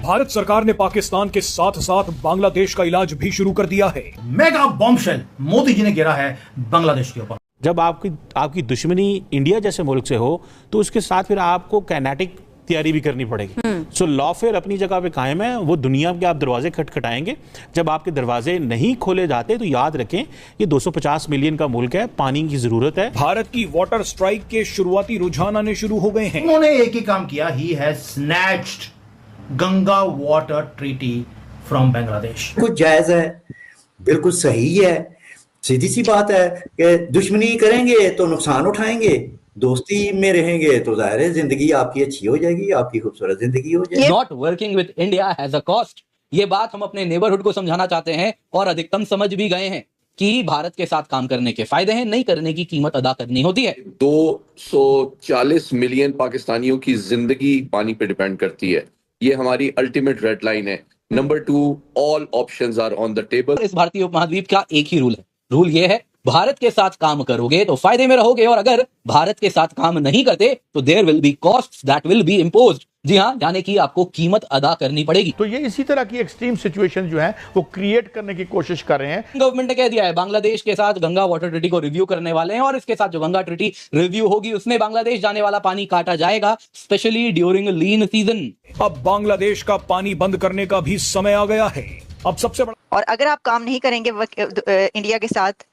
भारत सरकार ने पाकिस्तान के साथ साथ बांग्लादेश का इलाज भी शुरू कर दिया है। मेगा बॉम्बशेल मोदी जी ने गिरा है बांग्लादेश के ऊपर। जब आपकी दुश्मनी इंडिया जैसे मुल्क से हो तो उसके साथ फिर आपको काइनेटिक तैयारी भी करनी पड़ेगी। सो लॉफेयर अपनी जगह पे कायम है। वो दुनिया के आप दरवाजे खटखटाएंगे, जब आपके दरवाजे नहीं खोले जाते तो याद रखें ये 250 मिलियन का मुल्क है, पानी की जरूरत है। भारत की वाटर स्ट्राइक के शुरुआती रुझान आने शुरू हो गए हैं। उन्होंने एक ही काम किया, he has snatched Ganga water treaty from Bangladesh. कुछ जायज है, बिल्कुल सही है, सीधी सी बात है कि दुश्मनी करेंगे तो नुकसान उठाएंगे, दोस्ती में रहेंगे तो जाहिर है जिंदगी आपकी अच्छी हो जाएगी, आपकी खूबसूरत जिंदगी हो जाएगी। Not working with India has a cost. ये बात हम अपने नेबरहुड को समझाना चाहते हैं और अधिकतम समझ भी गए हैं कि भारत के साथ काम करने के फायदे हैं, नहीं करने की कीमत अदा करनी होती है। 240 मिलियन पाकिस्तानियों की जिंदगी पानी पे डिपेंड करती है। ये हमारी अल्टीमेट रेड लाइन है। Number 2, all options are on the table. इस भारतीय उपमहाद्वीप का एक ही रूल है। रूल ये है, भारत के साथ काम करोगे तो फायदे में रहोगे, और अगर भारत के साथ काम नहीं करते तो there will be costs that will be imposed. जी हाँ, यानी कि आपको कीमत अदा करनी पड़ेगी। तो ये इसी तरह की एक्सट्रीम सिचुएशन जो है वो क्रिएट करने की कोशिश कर रहे हैं। गवर्नमेंट ने कह दिया है बांग्लादेश के साथ गंगा वाटर ट्रीटी को रिव्यू करने वाले हैं, और इसके साथ जो गंगा ट्रीटी रिव्यू होगी उसमें बांग्लादेश जाने वाला पानी काटा जाएगा, स्पेशली ड्यूरिंग लीन सीजन। अब बांग्लादेश का पानी बंद करने का भी समय आ गया है। अब सबसे बड़ा, और अगर आप काम नहीं करेंगे इंडिया के साथ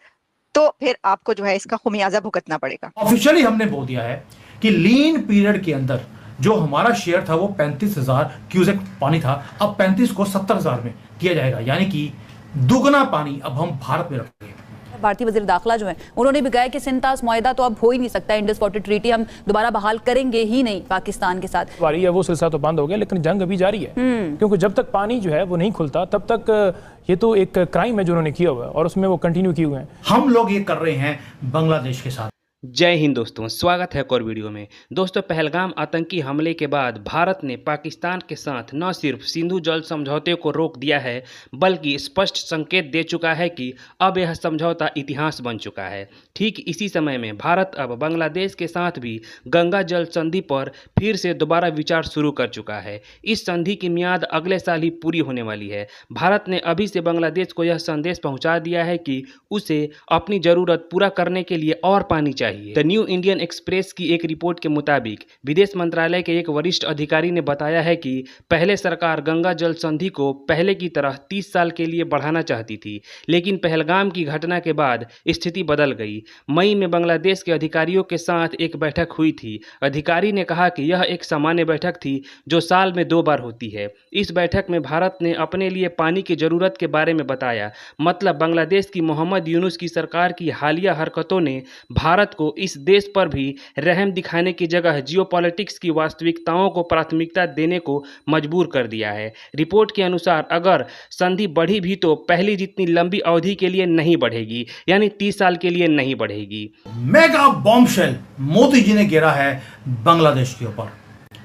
तो फिर आपको जो है इसका खुमियाजा भुगतना पड़ेगा। ऑफिशियली हमने बोल दिया है कि लीन पीरियड के अंदर जो हमारा शेयर था वो 35,000 क्यूसेक पानी था, अब 35 को 70,000 में किया जाएगा, यानी कि दुगना पानी अब हम भारत में रखेंगे। भारतीय वजीर दाखिला जो है उन्होंने भी कहा कि सिंतास मुआहदा तो अब हो ही नहीं सकता, इंडस वाटर ट्रीटी हम दोबारा बहाल करेंगे ही नहीं पाकिस्तान के साथ। वारी है वो सिलसिला तो बंद हो गया, लेकिन जंग अभी जारी है, क्योंकि जब तक पानी जो है वो नहीं खुलता तब तक ये तो एक क्राइम है जो उन्होंने किया हुआ है और उसमें वो कंटिन्यू किए हुए हैं। हम लोग ये कर रहे हैं बांग्लादेश के साथ। जय हिंद दोस्तों, स्वागत है एक और वीडियो में। दोस्तों, पहलगाम आतंकी हमले के बाद भारत ने पाकिस्तान के साथ न सिर्फ सिंधु जल समझौते को रोक दिया है, बल्कि स्पष्ट संकेत दे चुका है कि अब यह समझौता इतिहास बन चुका है। ठीक इसी समय में भारत अब बांग्लादेश के साथ भी गंगा जल संधि पर फिर से दोबारा विचार शुरू कर चुका है। इस संधि की मियाद अगले साल ही पूरी होने वाली है। भारत ने अभी से बांग्लादेश को यह संदेश पहुँचा दिया है कि उसे अपनी ज़रूरत पूरा करने के लिए और पानी चाहिए। द न्यू इंडियन एक्सप्रेस की एक रिपोर्ट के मुताबिक विदेश मंत्रालय के एक वरिष्ठ अधिकारी ने बताया है कि पहले सरकार गंगा जल संधि को पहले की तरह 30 साल के लिए बढ़ाना चाहती थी, लेकिन पहलगाम की घटना के बाद स्थिति बदल गई। मई में बांग्लादेश के अधिकारियों के साथ एक बैठक हुई थी। अधिकारी ने कहा कि यह एक सामान्य बैठक थी जो साल में 2 बार होती है। इस बैठक में भारत ने अपने लिए पानी की जरूरत के बारे में बताया। मतलब बांग्लादेश की मोहम्मद यूनुस की सरकार की हालिया हरकतों ने भारत को इस देश पर भी रहम दिखाने की जगह जियोपॉलिटिक्स की वास्तविकताओं को प्राथमिकता देने को मजबूर कर दिया है। रिपोर्ट के अनुसार अगर संधि बढ़ी भी तो पहली जितनी लंबी अवधि के लिए नहीं बढ़ेगी, यानी 30 साल के लिए नहीं बढ़ेगी। मेगा बॉम्बशेल मोदी जी ने गिरा है बांग्लादेश के ऊपर।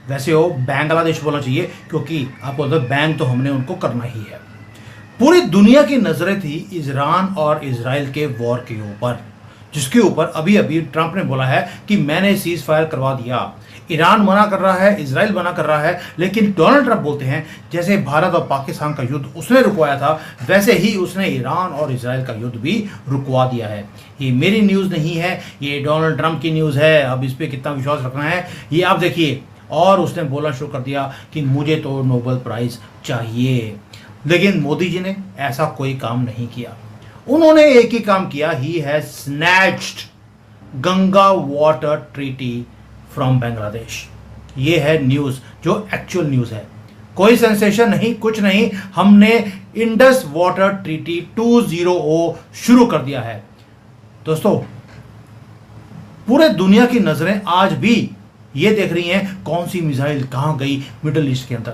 वैसे वो बांग्लादेश बोलना चाहिए, क्योंकि आप बोलते बैंक तो हमने उनको करना ही है। पूरी दुनिया की नजरें थी ईरान और इजराइल के वॉर के ऊपर, जिसके ऊपर अभी अभी ट्रंप ने बोला है कि मैंने सीज फायर करवा दिया। ईरान मना कर रहा है, इजराइल मना कर रहा है, लेकिन डोनाल्ड ट्रंप बोलते हैं जैसे भारत और पाकिस्तान का युद्ध उसने रुकवाया था, वैसे ही उसने ईरान और इजराइल का युद्ध भी रुकवा दिया है। ये मेरी न्यूज़ नहीं है, ये डोनाल्ड ट्रंप की न्यूज़ है। अब इस पर कितना विश्वास रखना है ये आप देखिए। और उसने बोलना शुरू कर दिया कि मुझे तो नोबेल प्राइज़ चाहिए, लेकिन मोदी जी ने ऐसा कोई काम नहीं किया। उन्होंने एक ही काम किया, he has snatched Ganga water treaty from Bangladesh. ये है न्यूज़ जो एक्चुअल न्यूज़ है, कोई सेंसेशन नहीं, कुछ नहीं। हमने इंडस वाटर ट्रीटी 2.0 शुरू कर दिया है। दोस्तों, पूरे दुनिया की नजरें आज भी ये देख रही हैं कौन सी मिसाइल कहां गई मिडिल ईस्ट के अंदर।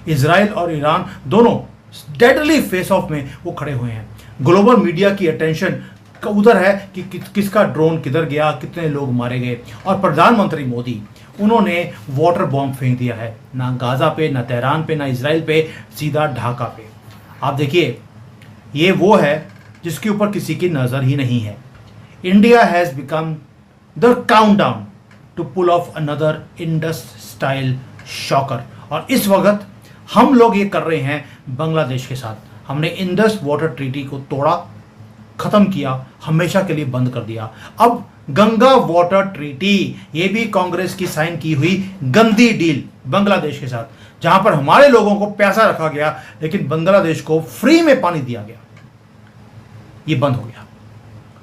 इजराइल और ईरान दोनों डेडली फेस ऑफ में वो खड़े हुए हैं। ग्लोबल मीडिया की अटेंशन उधर है कि किसका ड्रोन किधर गया, कितने लोग मारे गए। और प्रधानमंत्री मोदी, उन्होंने वाटर बॉम्ब फेंक दिया है, ना गाजा पे, ना तेहरान पे, ना इजराइल पे, सीधा ढाका पे। आप देखिए, ये वो है जिसके ऊपर किसी की नजर ही नहीं है। India has become the countdown to pull off another Indus style shocker. और इस वक्त हम लोग ये कर रहे हैं बांग्लादेश के साथ। हमने इंडस वाटर ट्रीटी को तोड़ा, खत्म किया, हमेशा के लिए बंद कर दिया। अब गंगा वाटर ट्रीटी, ये भी कांग्रेस की साइन की हुई गंदी डील बांग्लादेश के साथ, जहां पर हमारे लोगों को पैसा रखा गया लेकिन बांग्लादेश को फ्री में पानी दिया गया, ये बंद हो गया।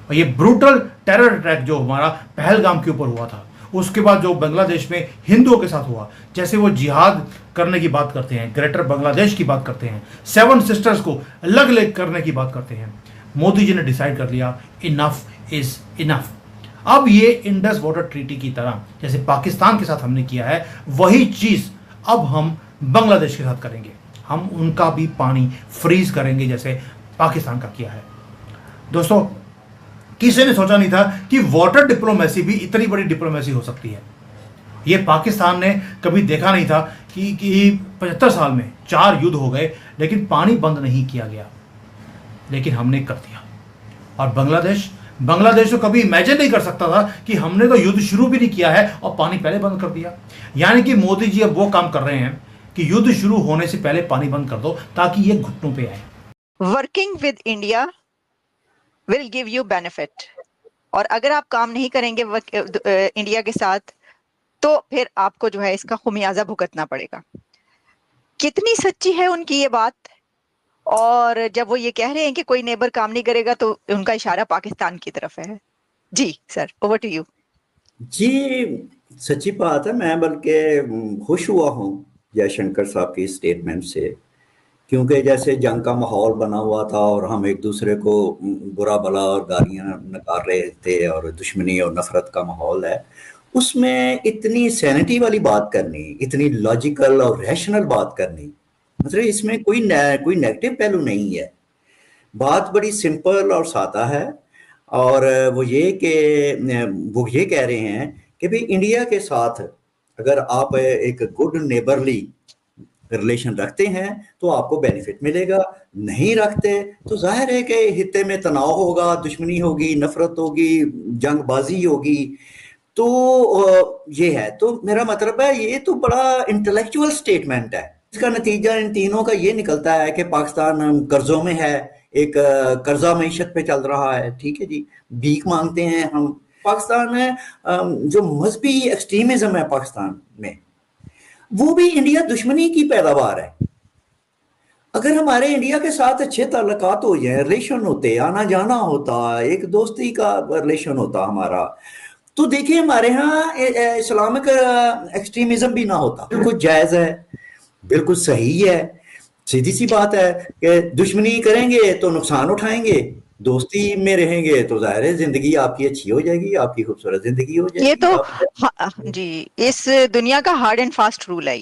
और ये ब्रूटल टेरर अटैक जो हमारा पहलगाम के ऊपर हुआ था, उसके बाद जो बांग्लादेश में हिंदुओं के साथ हुआ, जैसे वो जिहाद करने की बात करते हैं, ग्रेटर बांग्लादेश की बात करते हैं, 7 सिस्टर्स को अलग अलग करने की बात करते हैं, मोदी जी ने डिसाइड कर लिया इनफ इज इनफ। अब ये इंडस वाटर ट्रीटी की तरह जैसे पाकिस्तान के साथ हमने किया है, वही चीज अब हम बांग्लादेश के साथ करेंगे। हम उनका भी पानी फ्रीज करेंगे जैसे पाकिस्तान का किया है। दोस्तों, किसी ने सोचा नहीं था कि वाटर डिप्लोमेसी भी इतनी बड़ी डिप्लोमेसी हो सकती है। ये पाकिस्तान ने कभी देखा नहीं था कि 75 साल में 4 युद्ध हो गए लेकिन पानी बंद नहीं किया गया, लेकिन हमने कर दिया। और बांग्लादेश तो कभी इमेजिन नहीं कर सकता था कि हमने तो युद्ध शुरू भी नहीं किया है और पानी पहले बंद कर दिया। यानी कि मोदी जी अब वो काम कर रहे हैं कि युद्ध शुरू होने से पहले पानी बंद कर दो ताकि ये घुटनों पे आए। Working with India will give you benefit, और अगर आप काम नहीं करेंगे इंडिया के साथ तो फिर आपको जो है इसका खुमियाजा भुगतना पड़ेगा। कितनी सच्ची है उनकी ये बात? और जब वो ये कह रहे हैं कि कोई नेबर काम नहीं करेगा तो उनका इशारा पाकिस्तान की तरफ है। जी सर, ओवर टू यू। जी, सच्ची बात है। मैं बल्कि खुश हुआ हूँ जयशंकर साहब की स्टेटमेंट से, क्योंकि जैसे जंग का माहौल बना हुआ था और हम एक दूसरे को बुरा भला और गालियां नकार रहे थे और दुश्मनी और नफरत का माहौल है, उसमें इतनी सैनिटी वाली बात करनी, इतनी लॉजिकल और रैशनल बात करनी, मतलब इसमें कोई नेगेटिव पहलू नहीं है। बात बड़ी सिंपल और सादा है। और वो ये कह रहे हैं कि भाई इंडिया के साथ अगर आप एक गुड नेबरली रिलेशन रखते हैं तो आपको बेनिफिट मिलेगा, नहीं रखते तो जाहिर है कि हित्ते में तनाव होगा, दुश्मनी होगी, नफरत होगी, जंगबाजी होगी। तो ये है, तो मेरा मतलब है ये तो बड़ा इंटेलेक्चुअल स्टेटमेंट है। इसका नतीजा इन तीनों का ये निकलता है कि पाकिस्तान कर्जों में है, एक कर्जा मईशत पे चल रहा है। ठीक है जी, भीख मांगते हैं हम। पाकिस्तान में जो मजहबी एक्सट्रीमिज्म है पाकिस्तान में, वो भी इंडिया दुश्मनी की पैदावार है। अगर हमारे इंडिया के साथ अच्छे ताल्लुकात हो जाए, रिलेशन होते, आना जाना होता, एक दोस्ती का रिलेशन होता हमारा, तो देखिए हमारे यहाँ इस्लामिक एक्सट्रीमिज्म भी ना होता। बिल्कुल जायज़ है, बिल्कुल सही है, सीधी सी बात है कि दुश्मनी करेंगे तो नुकसान उठाएंगे, दोस्ती में रहेंगे तो जाहिर है जिंदगी आपकी अच्छी हो जाएगी, आपकी खूबसूरत जिंदगी हो जाएगी। ये तो जी, इस दुनिया का हार्ड एंड फास्ट रूल है ये।